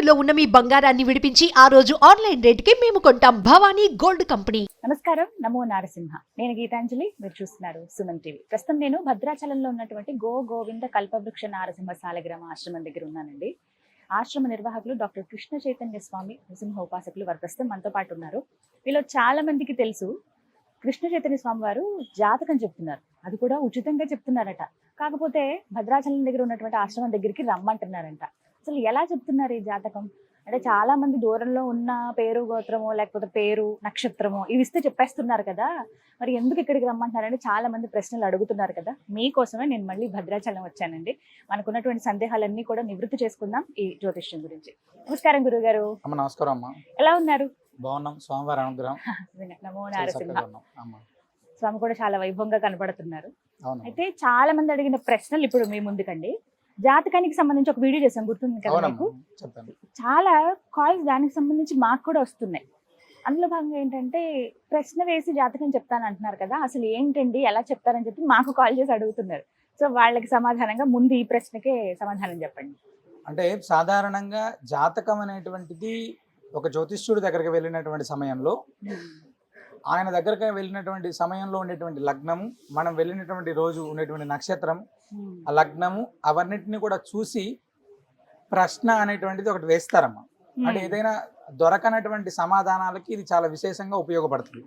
తాకట్టులో ఉన్న మీ బంగారాన్ని విడిపించి ఆ రోజు ఆన్లైన్ రేటుకి మేము కొంటాం. Bhavani gold company. నమస్కారం, నమో నారసింహ. నేను గీతాంజలి, మీరు చూస్తున్నారు సుమన్ టీవీ. ప్రస్తుతం నేను భద్రాచలంలో ఉన్నటువంటి గోవింద కల్పవృక్ష నారసింహ సాలగ్రామ ఆశ్రమం దగ్గర ఉన్నానండి. ఆశ్రమ నిర్వాహకులు డాక్టర్ కృష్ణ చైతన్య స్వామి నృసింహ ఉపాసకులు వారు ప్రస్తుతం మనతో పాటు ఉన్నారు. వీళ్ళు చాలా మందికి తెలుసు, కృష్ణ చైతన్య స్వామి వారు జాతకం చెప్తున్నారు, అది కూడా ఉచితంగా చెప్తున్నారట. కాకపోతే భద్రాచలం దగ్గర ఉన్నటువంటి ఆశ్రమం దగ్గరికి రమ్మంటున్నారంట. అసలు ఎలా చెప్తున్నారు ఈ జాతకం? అంటే చాలా మంది దూరంలో ఉన్న పేరు గోత్రమో లేకపోతే పేరు నక్షత్రమో ఇవి ఇస్తే చెప్పేస్తున్నారు కదా, మరి ఎందుకు ఇక్కడికి రమ్మంటున్నారని చాలా మంది ప్రశ్నలు అడుగుతున్నారు కదా. మీకోసమే నేను మళ్ళీ భద్రాచలం వచ్చానండి. మనకున్నటువంటి సందేహాలన్నీ కూడా నివృత్తి చేసుకుందాం ఈ జ్యోతిష్యం గురించి. నమస్కారం గురువు గారు. నమస్కారం అమ్మా. ఎలా ఉన్నారు? బాగున్నాం, స్వామివారి అనుగ్రహం. నమో నారసింహ. స్వామి కూడా చాలా వైభవంగా కనపడుతున్నారు. అయితే అవును, చాలా మంది అడిగిన ప్రశ్నలు ఇప్పుడు మీ ముందుకండి. జాతకానికి సంబంధించి ఒక వీడియో చేసాం, గుర్తుంది కదా మీకు? చెప్పండి. చాలా కాల్స్ దానికి సంబంధించి మాకు కూడా వస్తున్నాయి. అందులో భాగంగా ఏంటంటే, ప్రశ్న వేసి జాతకం చెప్తాను అంటున్నారు కదా, అసలు ఏంటండి ఎలా చెప్తారని చెప్పి మాకు కాల్ చేసి అడుగుతున్నారు. సో వాళ్ళకి సమాధానంగా ముందు ఈ ప్రశ్నకే సమాధానం చెప్పండి. అంటే సాధారణంగా జాతకం అనేటువంటిది ఒక జ్యోతిష్యుడి దగ్గరికి వెళ్ళినటువంటి సమయంలో, ఆయన దగ్గరికి వెళ్ళినటువంటి సమయంలో ఉండేటువంటి లగ్నము, మనం వెళ్ళినటువంటి రోజు ఉండేటువంటి నక్షత్రం, ఆ లగ్నము, అవన్నిటిని కూడా చూసి ప్రశ్న అనేటువంటిది ఒకటి వేస్తారమ్మా. అంటే ఏదైనా దొరకనటువంటి సమాధానాలకి ఇది చాలా విశేషంగా ఉపయోగపడుతుంది.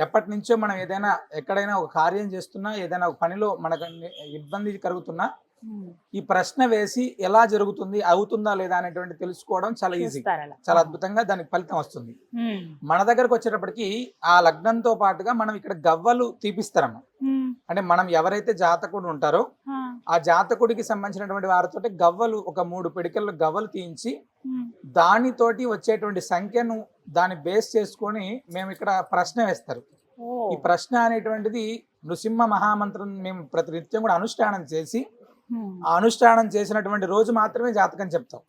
ఎప్పటి నుంచో మనం ఏదైనా ఎక్కడైనా ఒక కార్యం చేస్తున్నా, ఏదైనా ఒక పనిలో మనకు ఇబ్బంది కలుగుతున్నా, ఈ ప్రశ్న వేసి ఎలా జరుగుతుంది, అవుతుందా లేదా అనేటువంటి తెలుసుకోవడం చాలా ఈజీ, చాలా అద్భుతంగా దానికి ఫలితం వస్తుంది. మన దగ్గరకు వచ్చేటప్పటికి ఆ లగ్నంతో పాటుగా మనం ఇక్కడ గవ్వలు తీపిస్తారమ్మా. అంటే మనం ఎవరైతే జాతకుడు ఉంటారో ఆ జాతకుడికి సంబంధించినటువంటి వారితో గవ్వలు, ఒక 3 పిడికల్లో గవ్వలు తీయించి దానితోటి వచ్చేటువంటి సంఖ్యను దాన్ని బేస్ చేసుకొని మేము ఇక్కడ ప్రశ్న వేస్తారు. ఈ ప్రశ్న అనేటువంటిది నృసింహ మహామంత్రం మేము ప్రతినిత్యం కూడా అనుష్ఠానం చేసి, ఆ అనుష్ఠానం చేసినటువంటి రోజు మాత్రమే జాతకం చెప్తాం.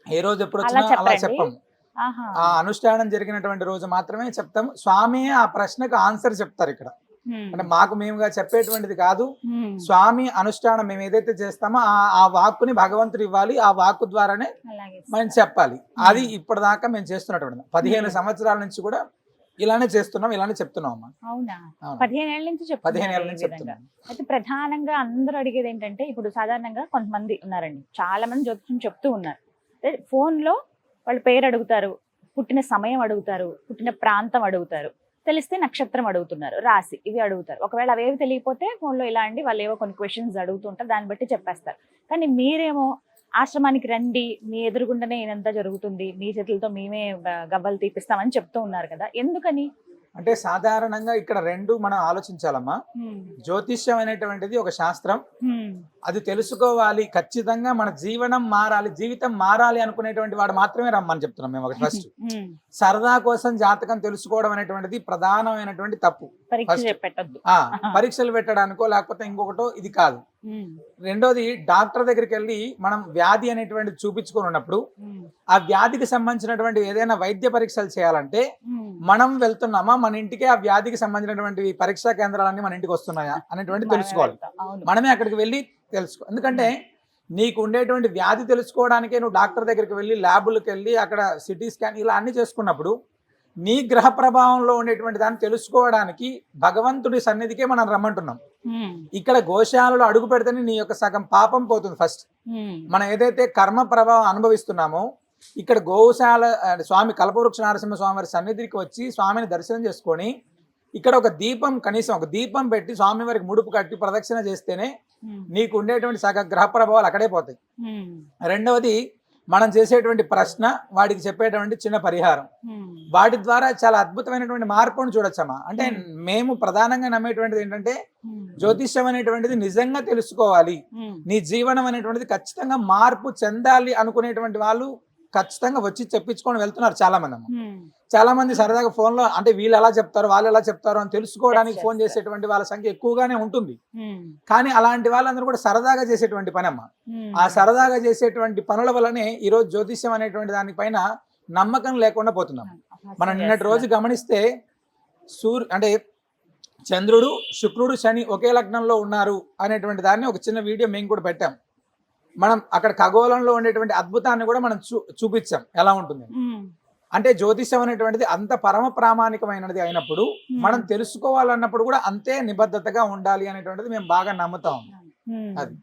ఏ రోజు ఎప్పుడు వచ్చినా అలా చెప్పము. ఆ అనుష్ఠానం జరిగినటువంటి రోజు మాత్రమే చెప్తాం. స్వామి ఆ ప్రశ్నకు ఆన్సర్ చెప్తారు ఇక్కడ. అంటే మాకు మేముగా చెప్పేటువంటిది కాదు. స్వామి అనుష్ఠానం మేము ఏదైతే చేస్తామో ఆ వాక్కుని భగవంతుడు ఇవ్వాలి, ఆ వాక్కు ద్వారానే మనం చెప్పాలి. అది ఇప్పటిదాకా మేము చేస్తున్నటువంటి 15 సంవత్సరాల నుంచి కూడా ఇలానే చేస్తున్నాం, ఇలానే చెప్తున్నాం అమ్మా. అవునా? 15 ఏళ్ళ నుంచి 15 ఏళ్ళ నుంచి చెప్తున్నాం. అయితే ప్రధానంగా అందరూ అడిగేది ఏంటంటే, ఇప్పుడు సాధారణంగా కొంతమంది ఉన్నారండి, చాలా మంది జ్యోతిష్యం చెప్తూ ఉన్నారు. ఫోన్ లో వాళ్ళ పేరు అడుగుతారు, పుట్టిన సమయం అడుగుతారు, పుట్టిన ప్రాంతం అడుగుతారు, తెలిస్తే నక్షత్రం అడుగుతున్నారు, రాశి, ఇవి అడుగుతారు. ఒకవేళ అవేవి తెలియకపోతే ఫోన్లో ఇలా అండి వాళ్ళు ఏవో కొన్ని క్వశ్చన్స్ అడుగుతుంటారు, దాన్ని బట్టి చెప్పేస్తారు. కానీ మీరేమో ఆశ్రమానికి రండి, మీ ఎదురుగుండనే ఇదంతా జరుగుతుంది, మీ చేతులతో మేమే గవ్వలు తీపిస్తామని చెప్తూ ఉన్నారు కదా, ఎందుకని? అంటే సాధారణంగా ఇక్కడ రెండు మనం ఆలోచించాలమ్మా. జ్యోతిష్యం అనేటువంటిది ఒక శాస్త్రం, అది తెలుసుకోవాలి, ఖచ్చితంగా మన జీవనం మారాలి, జీవితం మారాలి అనుకునేటువంటి వాడు మాత్రమే రమ్మని చెప్తున్నాం మేము. ఒక ఫస్ట్ సరదా కోసం జాతకం తెలుసుకోవడం అనేటువంటిది ప్రధానమైనటువంటి తప్పు. పరీక్షలు పెట్టడానికో లేకపోతే ఇంకొకటో ఇది కాదు. రెండోది, డాక్టర్ దగ్గరికి వెళ్ళి మనం వ్యాధి అనేటువంటిది చూపించుకొని ఉన్నప్పుడు ఆ వ్యాధికి సంబంధించినటువంటి ఏదైనా వైద్య పరీక్షలు చేయాలంటే మనం వెళ్తున్నామా, మన ఇంటికి ఆ వ్యాధికి సంబంధించినటువంటి పరీక్షా కేంద్రాలన్నీ మన ఇంటికి వస్తున్నాయా అనేటువంటి తెలుసుకోవాలి. మనమే అక్కడికి వెళ్ళి తెలుసుకో. ఎందుకంటే నీకు ఉండేటువంటి వ్యాధి తెలుసుకోవడానికే నువ్వు డాక్టర్ దగ్గరికి వెళ్ళి ల్యాబులకు వెళ్ళి అక్కడ సిటీ స్కాన్ ఇలా అన్ని చేసుకున్నప్పుడు నీ గ్రహ ప్రభావంలో ఉండేటువంటి దాన్ని తెలుసుకోవడానికి భగవంతుడి సన్నిధికే మనం రమ్మంటున్నాం. ఇక్కడ గోశాలలో అడుగు పెడితేనే నీ యొక్క సగం పాపం పోతుంది. ఫస్ట్ మనం ఏదైతే కర్మ ప్రభావం అనుభవిస్తున్నామో, ఇక్కడ గోశాల స్వామి కల్పవృక్ష నరసింహ స్వామి వారి సన్నిధికి వచ్చి స్వామిని దర్శనం చేసుకొని ఇక్కడ ఒక దీపం, కనీసం ఒక దీపం పెట్టి స్వామి వారికి ముడుపు కట్టి ప్రదక్షిణ చేస్తేనే నీకు ఉండేటువంటి సగ గ్రహ ప్రభావాలు అక్కడే పోతాయి. రెండవది, మనం చేసేటువంటి ప్రశ్న, వాడికి చెప్పేటువంటి చిన్న పరిహారం, వాటి ద్వారా చాలా అద్భుతమైనటువంటి మార్పును చూడొచ్చమ్మా. అంటే మేము ప్రధానంగా నమ్మేటువంటిది ఏంటంటే, జ్యోతిష్యం అనేటువంటిది నిజంగా తెలుసుకోవాలి, నీ జీవనం అనేటువంటిది ఖచ్చితంగా మార్పు చెందాలి అనుకునేటువంటి వాళ్ళు ఖచ్చితంగా వచ్చి చెప్పించుకొని వెళ్తున్నారు చాలా మంది అమ్మ. చాలా మంది సరదాగా ఫోన్ లో, అంటే వీళ్ళు ఎలా చెప్తారు వాళ్ళు ఎలా చెప్తారు అని తెలుసుకోవడానికి ఫోన్ చేసేటువంటి వాళ్ళ సంఖ్య ఎక్కువగానే ఉంటుంది. కానీ అలాంటి వాళ్ళందరూ కూడా సరదాగా చేసేటువంటి పని అమ్మ. ఆ సరదాగా చేసేటువంటి పనుల వల్లనే ఈరోజు జ్యోతిష్యం అనేటువంటి దానిపైన నమ్మకం లేకుండా పోతున్నాం. మనం నిన్నటి రోజు గమనిస్తే అంటే చంద్రుడు, శుక్రుడు, శని ఒకే లగ్నంలో ఉన్నారు అనేటువంటి దాన్ని ఒక చిన్న వీడియో మేము కూడా పెట్టాం. మనం అక్కడ ఖగోళంలో ఉండేటువంటి అద్భుతాన్ని కూడా మనం చూపించాం ఎలా ఉంటుంది. అంటే జ్యోతిష్యం అనేటువంటిది అంత పరమ ప్రామాణికమైనది అయినప్పుడు మనం తెలుసుకోవాలన్నప్పుడు కూడా అంతే నిబద్ధతగా ఉండాలి అనేటువంటిది మేము బాగా నమ్ముతాం. అది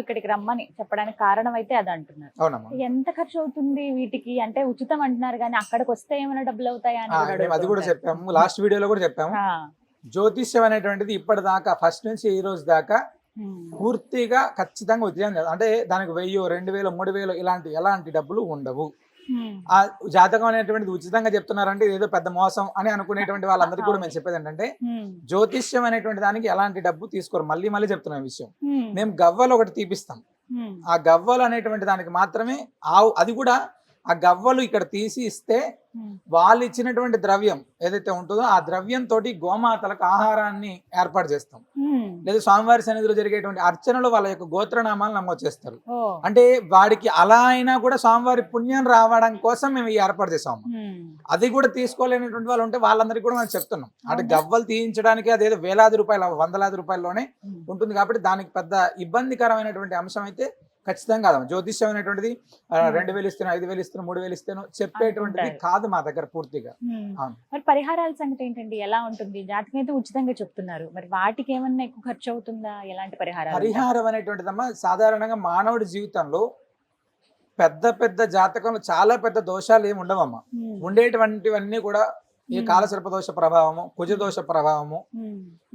ఇక్కడికి రమ్మని చెప్పడానికి కారణం అయితే అది అంటున్నారు. అవునమ్మా. ఎంత ఖర్చు అవుతుంది వీటికి అంటే ఉచితం అంటున్నారు కానీ అక్కడికి వస్తే ఏమైనా డబ్బులు అవుతాయా అని అది కూడా చెప్పాము, లాస్ట్ వీడియోలో కూడా చెప్పాము. జ్యోతిష్యం అనేటువంటిది ఇప్పటిదాకా ఫస్ట్ నుంచి ఈ రోజు దాకా పూర్తిగా ఖచ్చితంగా ఉచితం. అంటే దానికి 1000, 2000, 3000 ఎలాంటి డబ్బులు ఉండవు. ఆ జాతకం అనేటువంటిది ఉచితంగా చెప్తున్నారంటే ఏదో పెద్ద మోసం అని అనుకునేటువంటి వాళ్ళందరికీ కూడా మేము చెప్పేది ఏంటంటే జ్యోతిష్యం అనేటువంటి దానికి ఎలాంటి డబ్బు తీసుకోరు. మళ్ళీ మళ్ళీ చెప్తున్న విషయం, మేము గవ్వలు ఒకటి తీపిస్తాం. ఆ గవ్వలు అనేటువంటి దానికి మాత్రమే అది కూడా ఆ గవ్వలు ఇక్కడ తీసి ఇస్తే వాళ్ళు ఇచ్చినటువంటి ద్రవ్యం ఏదైతే ఉంటుందో ఆ ద్రవ్యం తోటి గోమాతలకు ఆహారాన్ని ఏర్పాటు చేస్తాం. లేదా స్వామివారి సన్నిధిలో జరిగేటువంటి అర్చనలు వాళ్ళ యొక్క గోత్రనామాలు నమోదు చేస్తారు. అంటే వాడికి అలా అయినా కూడా స్వామివారి పుణ్యం రావడం కోసం మేము ఈ ఏర్పాటు చేసాము. అది కూడా తీసుకోలేనటువంటి వాళ్ళు ఉంటే వాళ్ళందరికీ కూడా మనం చెప్తున్నాం. అంటే గవ్వలు తీయించడానికి అదేదో వేలాది రూపాయలు, వందలాది రూపాయల్లోనే ఉంటుంది. కాబట్టి దానికి పెద్ద ఇబ్బందికరమైనటువంటి అంశం అయితే ఖచ్చితంగా కాదు. జ్యోతిష్యం అనేటువంటిది 2000 ఇస్తాను, 5000 ఇస్తాను, 3000 ఇస్తాను చెప్పేటువంటిది కాదు మా దగ్గర పూర్తిగా. మరి పరిహారాల సంగతి ఏంటండి, ఎలా ఉంటుంది? జాతకం అయితే ఉచితంగా చెప్తున్నారు, మరి వాటికి ఏమన్నా ఎక్కువ ఖర్చు అవుతుందా? ఎలాంటి పరిహారం అనేటువంటిదమ్మా సాధారణంగా మానవుడి జీవితంలో పెద్ద పెద్ద జాతకంలో చాలా పెద్ద దోషాలు ఏమి ఉండవమ్మా. ఉండేటువంటివన్నీ కూడా ఈ కాలసర్ప దోష ప్రభావము, కుజదోష ప్రభావము,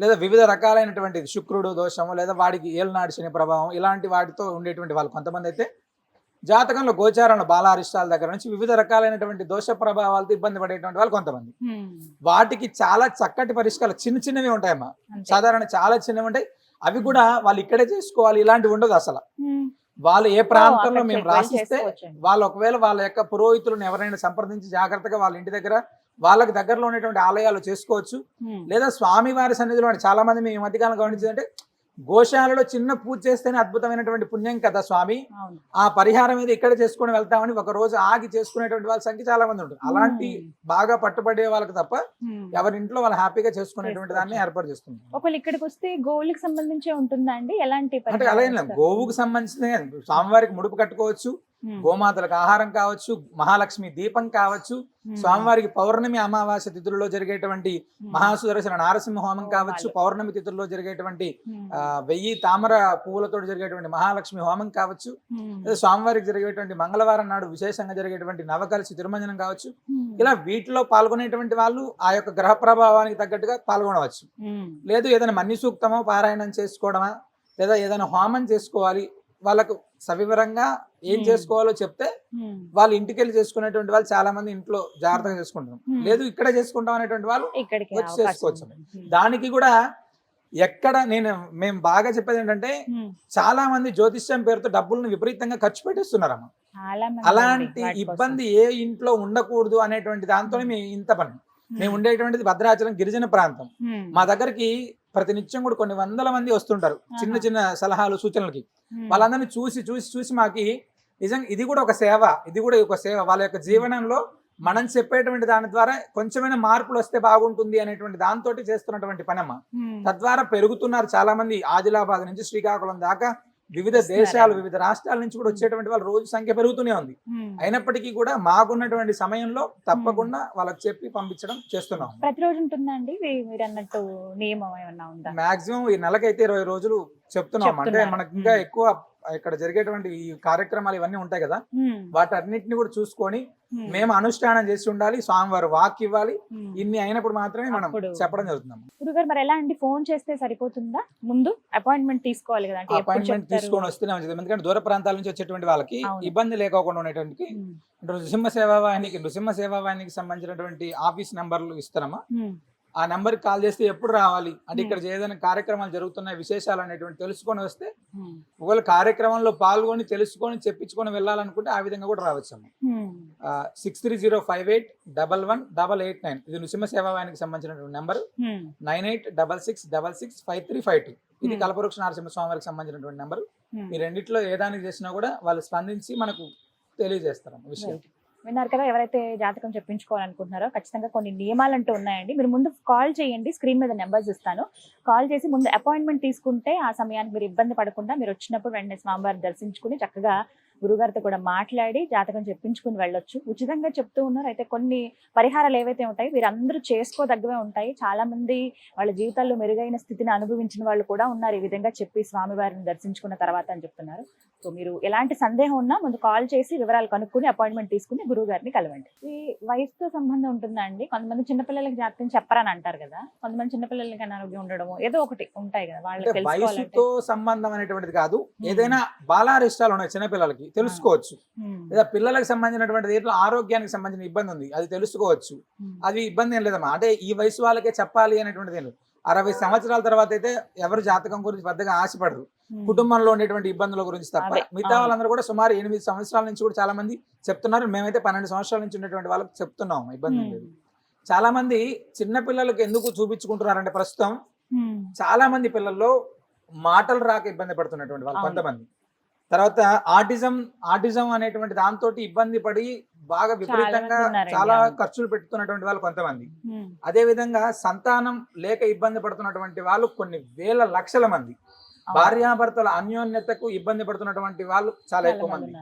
లేదా వివిధ రకాలైనటువంటి శుక్రుడు దోషము, లేదా వాడికి ఏలనాడు శని ప్రభావం, ఇలాంటి వాటితో ఉండేటువంటి వాళ్ళు కొంతమంది అయితే జాతకంలో గోచారంలో బాలారిష్టాల దగ్గర నుంచి వివిధ రకాలైనటువంటి దోష ప్రభావాలతో ఇబ్బంది పడేటువంటి వాళ్ళు కొంతమంది. వాటికి చాలా చక్కటి పరిష్కారాలు చిన్న చిన్నవి ఉంటాయమ్మా. సాధారణ చాలా చిన్నవి ఉంటాయి. అవి కూడా వాళ్ళు ఇక్కడే చేసుకోవాలి ఇలాంటివి ఉండదు అసలు. వాళ్ళు ఏ ప్రాంతంలో మేము రాసిస్తే వాళ్ళు ఒకవేళ వాళ్ళ యొక్క పురోహితులను ఎవరైనా సంప్రదించి జాగ్రత్తగా వాళ్ళ ఇంటి దగ్గర వాళ్ళకి దగ్గరలో ఉన్నటువంటి ఆలయాలు చేసుకోవచ్చు. లేదా స్వామివారి సన్నిధిలో చాలా మంది మేము ఈ మధ్యకాలం గమనించిందంటే గోశాలలో చిన్న పూజ చేస్తేనే అద్భుతమైనటువంటి పుణ్యం కదా స్వామి, ఆ పరిహారం మీద ఇక్కడ చేసుకుని వెళ్తామని ఒక రోజు ఆగి చేసుకునేటువంటి వాళ్ళ సంఖ్య చాలా మంది ఉంటుంది. అలాంటి బాగా పట్టుబడే వాళ్ళకి తప్ప ఎవరింట్లో వాళ్ళు హ్యాపీగా చేసుకునేటువంటి దాన్ని ఏర్పాటు చేస్తుంది. ఒకవేళ ఇక్కడికి వస్తే గోవులకు సంబంధించి ఉంటుందా అండి? ఎలాంటి అంటే అలా ఏం లేదు, గోవుకు సంబంధించిన స్వామివారికి ముడుపు కట్టుకోవచ్చు, గోమాతలకు ఆహారం కావచ్చు, మహాలక్ష్మి దీపం కావచ్చు, స్వామివారికి పౌర్ణమి అమావాస్య తిథులలో జరిగేటువంటి మహాసుదర్శన నారసింహ హోమం కావచ్చు, పౌర్ణమి తిథుల్లో జరిగేటువంటి 1000 తామర పువ్వులతో జరిగేటువంటి మహాలక్ష్మి హోమం కావచ్చు, స్వామివారికి జరిగేటువంటి మంగళవారం నాడు విశేషంగా జరిగేటువంటి నవకలసి తిరుమంజనం కావచ్చు. ఇలా వీటిలో పాల్గొనేటువంటి వాళ్ళు ఆ యొక్క గ్రహ ప్రభావానికి తగ్గట్టుగా పాల్గొనవచ్చు. లేదు ఏదైనా మన్య సూక్తమో పారాయణం చేసుకోవడమా, లేదా ఏదైనా హోమం చేసుకోవాలి, వాళ్ళకు సవివరంగా ఏం చేసుకోవాలో చెప్తే వాళ్ళు ఇంటికి వెళ్ళి చేసుకునేటువంటి వాళ్ళు చాలా మంది ఇంట్లో జాగ్రత్తగా చేసుకుంటున్నాం. లేదు ఇక్కడ చేసుకుంటాం అనేటువంటి వాళ్ళు వచ్చి చేసుకోవచ్చు. దానికి కూడా ఎక్కడ మేము బాగా చెప్పేది ఏంటంటే చాలా మంది జ్యోతిష్యం పేరుతో డబ్బులను విపరీతంగా ఖర్చు పెట్టేస్తున్నారమ్మా. అలాంటి ఇబ్బంది ఏ ఇంట్లో ఉండకూడదు అనేటువంటి దాంతోనే మేము ఇంత పని. మేము ఉండేటువంటిది భద్రాచలం గిరిజన ప్రాంతం. మా దగ్గరికి ప్రతినిత్యం కూడా కొన్ని వందల మంది వస్తుంటారు చిన్న చిన్న సలహాలు సూచనలకి. వాళ్ళందరినీ చూసి మాకి నిజంగా ఇది కూడా ఒక సేవ, వాళ్ళ యొక్క జీవనంలో మనం చెప్పేటువంటి దాని ద్వారా కొంచెమైనా మార్పులు వస్తే బాగుంటుంది అనేటువంటి దాంతో చేస్తున్నటువంటి పనమ్మ. తద్వారా పెరుగుతున్నారు చాలా మంది. ఆదిలాబాద్ నుంచి శ్రీకాకుళం దాకా వివిధ దేశాలు, వివిధ రాష్ట్రాల నుంచి కూడా వచ్చేటువంటి వాళ్ళ రోజు సంఖ్య పెరుగుతూనే ఉంది. అయినప్పటికీ కూడా మాకున్నటువంటి సమయంలో తప్పకుండా వాళ్ళకి చెప్పి పంపించడం చేస్తున్నాం. ప్రతిరోజు ఉంటుందండి మీరు అన్నట్టు నియమం ఏమన్నా ఉందా? మాక్సిమం ఈ నెలకైతే 20 రోజులు చెప్తున్నాం. అంటే మనకి ఇంకా ఎక్కువ ఇక్కడ జరిగేటువంటి ఈ కార్యక్రమాలు ఇవన్నీ ఉంటాయి కదా, వాటన్నిటిని కూడా చూసుకొని మేము అనుష్ఠానం చేసి ఉండాలి. స్వామివారు వాక్ ఇవ్వాలి. ఇన్ని అయినప్పుడు మాత్రమే మనం చెప్పడం జరుగుతుంది. గురుగారు మరి ఎలా అండి, ఫోన్ చేస్తే సరిపోతుందా? ముందు అపాయింట్మెంట్ తీసుకోవాలి కదా? అపాయింట్మెంట్ తీసుకొని వస్తేనే మంచిది. ఎందుకంటే దూర ప్రాంతాల నుంచి వచ్చేటువంటి వాళ్ళకి ఇబ్బంది లేకోకుండా ఉండేటువంటి నృసింహ సేవా వాహినికి సంబంధించినటువంటి ఆఫీస్ నెంబర్లు ఇస్తారమ్మా. ఆ నెంబర్కి కాల్ చేస్తే ఎప్పుడు రావాలి అంటే ఇక్కడ ఏదైనా కార్యక్రమాలు జరుగుతున్నాయి విశేషాలు అనేటువంటి తెలుసుకొని వస్తే ఒకవేళ కార్యక్రమంలో పాల్గొని తెలుసుకొని చెప్పించుకొని వెళ్ళాలనుకుంటే ఆ విధంగా కూడా రావచ్చు. 630581118889 ఇది నృసింహ సేవావానికి సంబంధించినటువంటి నెంబర్. 9866665352 ఇది కల్పవృక్ష నరసింహ స్వామికి సంబంధించినటువంటి నెంబర్. ఈ రెండిట్లో ఏ దానికి చేసినా కూడా వాళ్ళు స్పందించి మనకు తెలియజేస్తారు విషయం. విన్నారు కదా, ఎవరైతే జాతకం చెప్పించుకోవాలనుకుంటున్నారో ఖచ్చితంగా కొన్ని నియమాలు అంటూ ఉన్నాయండి. మీరు ముందు కాల్ చేయండి, స్క్రీన్ మీద నెంబర్స్ ఇస్తాను. కాల్ చేసి ముందు అపాయింట్మెంట్ తీసుకుంటే ఆ సమయానికి మీరు ఇబ్బంది పడకుండా మీరు వచ్చినప్పుడు వెంటనే స్వామివారిని దర్శించుకుని చక్కగా గురుగారితో కూడా మాట్లాడి జాతకం చెప్పించుకుని వెళ్ళొచ్చు. ఉచితంగా చెప్తూ ఉన్నారు. అయితే కొన్ని పరిహారాలు ఏవైతే ఉంటాయి వీరందరూ చేసుకోదగ్గవే ఉంటాయి. చాలా మంది వాళ్ళ జీవితాల్లో మెరుగైన స్థితిని అనుభవించిన వాళ్ళు కూడా ఉన్నారు ఈ విధంగా చెప్పి స్వామివారిని దర్శించుకున్న తర్వాత అని చెప్తున్నారు. సో మీరు ఎలాంటి సందేహం ఉన్నా ముందు కాల్ చేసి వివరాలు కనుక్కుని అపాయింట్మెంట్ తీసుకుని గురువు గారిని కలవండి. ఈ వయసుతో సంబంధం ఉంటుందా అండి? కొంతమంది చిన్నపిల్లలకి జాతకం చెప్పరని అంటారు కదా, కొంతమంది చిన్నపిల్లలకి అనారోగ్యం ఉండడము ఏదో ఒకటి ఉంటాయి కదా, వాళ్ళకి తెలుసుకోవాలంటే వయసుతో సంబంధం అనేటువంటిది కాదు. ఏదైనా బాలారిష్టాలు ఉన్నాయి చిన్నపిల్లలకి తెలుసుకోవచ్చు, లేదా పిల్లలకు సంబంధించినటువంటి దీంట్లో ఆరోగ్యానికి సంబంధించిన ఇబ్బంది ఉంది అది తెలుసుకోవచ్చు. అది ఇబ్బంది ఏం లేదమ్మా. అంటే ఈ వయసు వాళ్ళకే చెప్పాలి అనేటువంటిది ఏం లేదు. 60 సంవత్సరాల తర్వాత అయితే ఎవరు జాతకం గురించి పెద్దగా ఆశపడరు, కుటుంబంలో ఉండేటువంటి ఇబ్బందుల గురించి తప్ప. మిగతా వాళ్ళందరూ కూడా సుమారు 8 సంవత్సరాల నుంచి కూడా చాలా మంది చెప్తున్నారు. మేమైతే 12 సంవత్సరాల నుంచి ఉండేటువంటి వాళ్ళకి చెప్తున్నాం, ఇబ్బంది లేదు. చాలా మంది చిన్న పిల్లలకు ఎందుకు చూపించుకుంటున్నారంటే ప్రస్తుతం చాలా మంది పిల్లల్లో మాటలు రాక ఇబ్బంది పడుతున్నటువంటి వాళ్ళు కొంతమంది. తర్వాత ఆటిజం అనేటువంటి దాంతో ఇబ్బంది పడి బాగా విపరీతంగా చాలా ఖర్చులు పెట్టుతున్నటువంటి వాళ్ళు కొంతమంది. అదే విధంగా సంతానం లేక ఇబ్బంది పడుతున్నటువంటి వాళ్ళు కొన్ని వేల లక్షల మంది. భార్యాభర్తల అన్యోన్యతకు ఇబ్బంది పడుతున్నటువంటి వాళ్ళు చాలా ఎక్కువ మంది.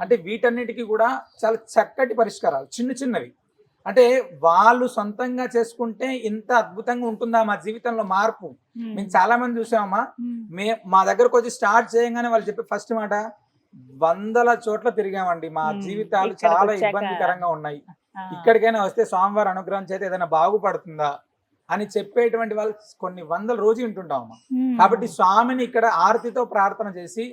అంటే వీటన్నిటికీ కూడా చాలా చక్కటి పరిష్కారాలు చిన్న చిన్నవి. అంటే వాళ్ళు సొంతంగా చేసుకుంటే ఇంత అద్భుతంగా ఉంటుందా మా జీవితంలో మార్పు? మేము చాలా మంది చూసామమ్మా. మా దగ్గరకు వచ్చి స్టార్ట్ చేయగానే వాళ్ళు చెప్పే ఫస్ట్ మాట, 100 చోట్ల తిరిగామండి, మా జీవితాలు చాలా ఇబ్బందికరంగా ఉన్నాయి, ఇక్కడికైనా వస్తే స్వామివారి అనుగ్రహం చేత ఏదైనా బాగుపడుతుందా అని చెప్పేటువంటి వాళ్ళు కొన్ని వందల రోజు వింటుంటామమ్మా. కాబట్టి స్వామిని ఇక్కడ ఆరతితో ప్రార్థన చేసి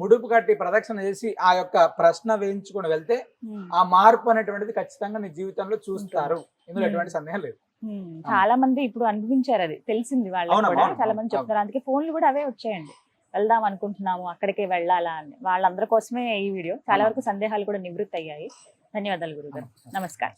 ముడుపు కట్టి ప్రదక్షిణ చేసి ఆ యొక్క ప్రశ్న వేయించుకొని వెళ్తే ఆ మార్పు అనేటువంటిది ఖచ్చితంగా నీ జీవితంలో చూస్తారు. ఇందులో ఎటువంటి సందేహం లేదు. చాలా మంది ఇప్పుడు అనుభవించారు, అది తెలిసింది వాళ్ళకి కూడా. చాలా మంది చెప్తారు, అందుకే ఫోన్లు కూడా అవే వచ్చాయండి, వెళ్దాం అనుకుంటున్నాము అక్కడికే వెళ్ళాలా అని. వాళ్ళందరి కోసమే ఈ వీడియో. చాలా వరకు సందేహాలు కూడా నివృత్తి అయ్యాయి. ధన్యవాదాలు గురుగారు, నమస్కారం.